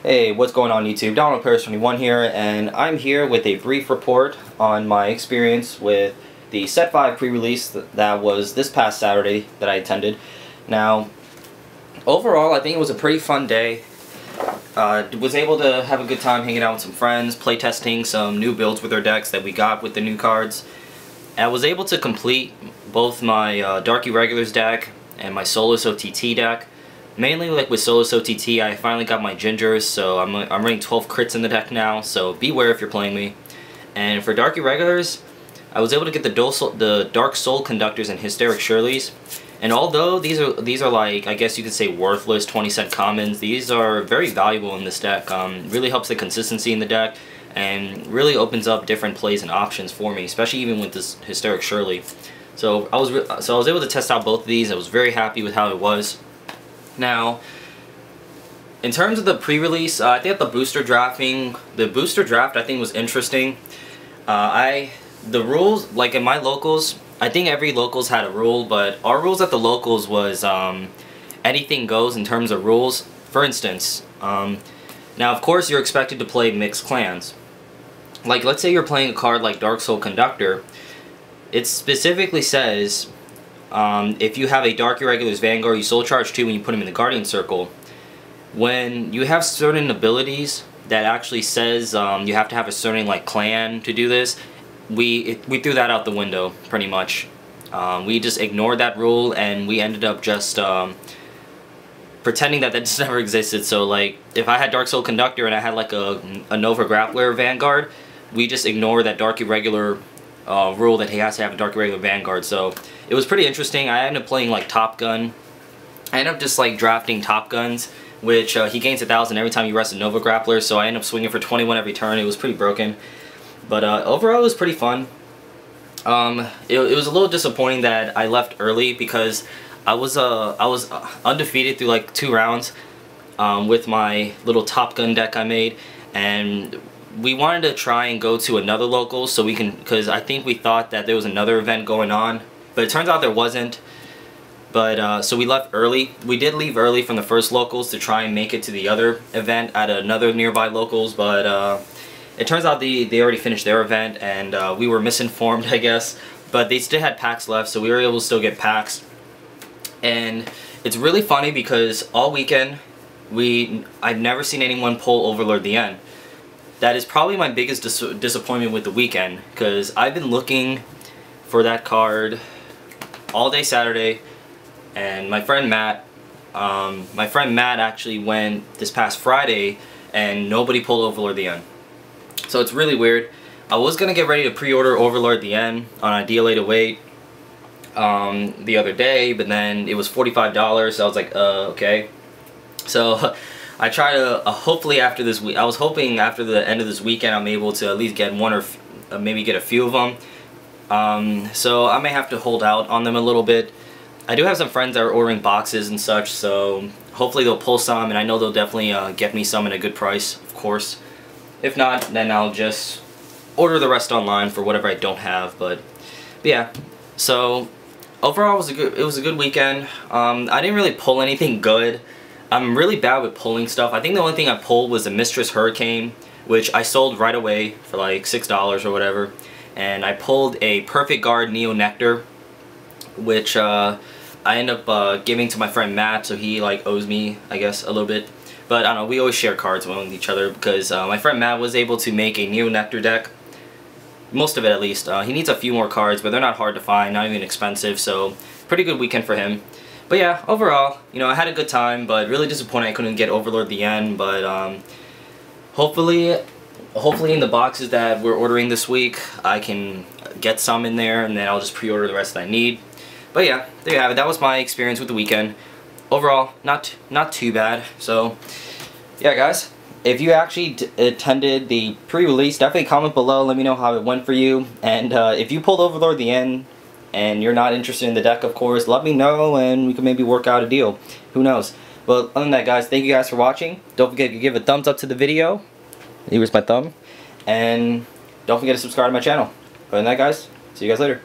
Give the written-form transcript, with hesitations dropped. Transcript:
Hey, what's going on YouTube? DonaldParis21 here, and I'm here with a brief report on my experience with the Set 5 pre-release that was this past Saturday that I attended. Now, overall, I think it was a pretty fun day. Was able to have a good time hanging out with some friends, playtesting some new builds with our decks that we got with the new cards. And I was able to complete both my Dark Irregulars deck and my Soulless OTT deck. Mainly like with Soulless OTT, I finally got my Gingers, so I'm running 12 crits in the deck now, so beware if you're playing me. And for Dark Irregulars, I was able to get the Dark Soul Conductors and Hysteric Shirleys. And although these are like, I guess you could say worthless 20-cent commons, these are very valuable in this deck. Really helps the consistency in the deck, and really opens up different plays and options for me, especially even with this Hysteric Shirley. So I was able to test out both of these. I was very happy with how it was. Now, in terms of the pre-release, I think the booster draft I think was interesting. The rules, like in my locals, I think every locals had a rule, but our rules at the locals was anything goes in terms of rules. For instance, now of course you're expected to play mixed clans. Like let's say you're playing a card like Dark Soul Conductor, it specifically says if you have a Dark Irregulars Vanguard, you soul charge 2 when you put him in the Guardian Circle. When you have certain abilities that actually says you have to have a certain like clan to do this, we threw that out the window pretty much. We just ignored that rule, and we ended up just pretending that just never existed. So like if I had Dark Soul Conductor and I had like a Nova Grappler Vanguard, we just ignore that Dark Irregular rule that he has to have a Dark Irregular Vanguard. So it was pretty interesting. I ended up playing like Top Gun. I ended up just like drafting Top Guns, which he gains 1,000 every time you rest a Nova Grappler, so I ended up swinging for 21 every turn. It was pretty broken. But overall it was pretty fun. It was a little disappointing that I left early because I was undefeated through like 2 rounds with my little Top Gun deck I made, and we wanted to try and go to another local so we can, because I think we thought that there was another event going on, but it turns out there wasn't. But so we left early. We did leave early from the first locals to try and make it to the other event at another nearby locals, but it turns out they already finished their event, and we were misinformed, I guess. But they still had packs left, so we were able to still get packs. And it's really funny because all weekend I've never seen anyone pull Overlord the End. That is probably my biggest disappointment with the weekend, because I've been looking for that card all day Saturday, and my friend Matt actually went this past Friday, and nobody pulled Overlord the End. So it's really weird. I was gonna get ready to pre-order Overlord the End on Ideal 808 the other day, but then it was $45, so I was like, okay. So I try to hopefully after this week. I was hoping after the end of this weekend I'm able to at least get one or maybe get a few of them. So I may have to hold out on them a little bit. I do have some friends that are ordering boxes and such, so hopefully they'll pull some, and I know they'll definitely get me some at a good price, of course. If not, then I'll just order the rest online for whatever I don't have. But yeah, so overall it was a good weekend. I didn't really pull anything good. I'm really bad with pulling stuff. I think the only thing I pulled was the Mistress Hurricane, which I sold right away for like $6 or whatever. And I pulled a Perfect Guard Neo Nectar, which I ended up giving to my friend Matt, so he like owes me, I guess, a little bit. But I don't know, we always share cards with each other because my friend Matt was able to make a Neo Nectar deck. Most of it at least. He needs a few more cards, but they're not hard to find, not even expensive, so pretty good weekend for him. But yeah, overall, you know, I had a good time, but really disappointed I couldn't get Overlord the End. But hopefully in the boxes that we're ordering this week, I can get some in there, and then I'll just pre-order the rest that I need. But yeah, there you have it. That was my experience with the weekend. Overall, not too bad. So yeah, guys, if you actually attended the pre-release, definitely comment below. Let me know how it went for you. And if you pulled Overlord the End and you're not interested in the deck, of course, let me know and we can maybe work out a deal. Who knows? But other than that, guys, thank you guys for watching. Don't forget to give a thumbs up to the video. Here's my thumb. And don't forget to subscribe to my channel. Other than that, guys, see you guys later.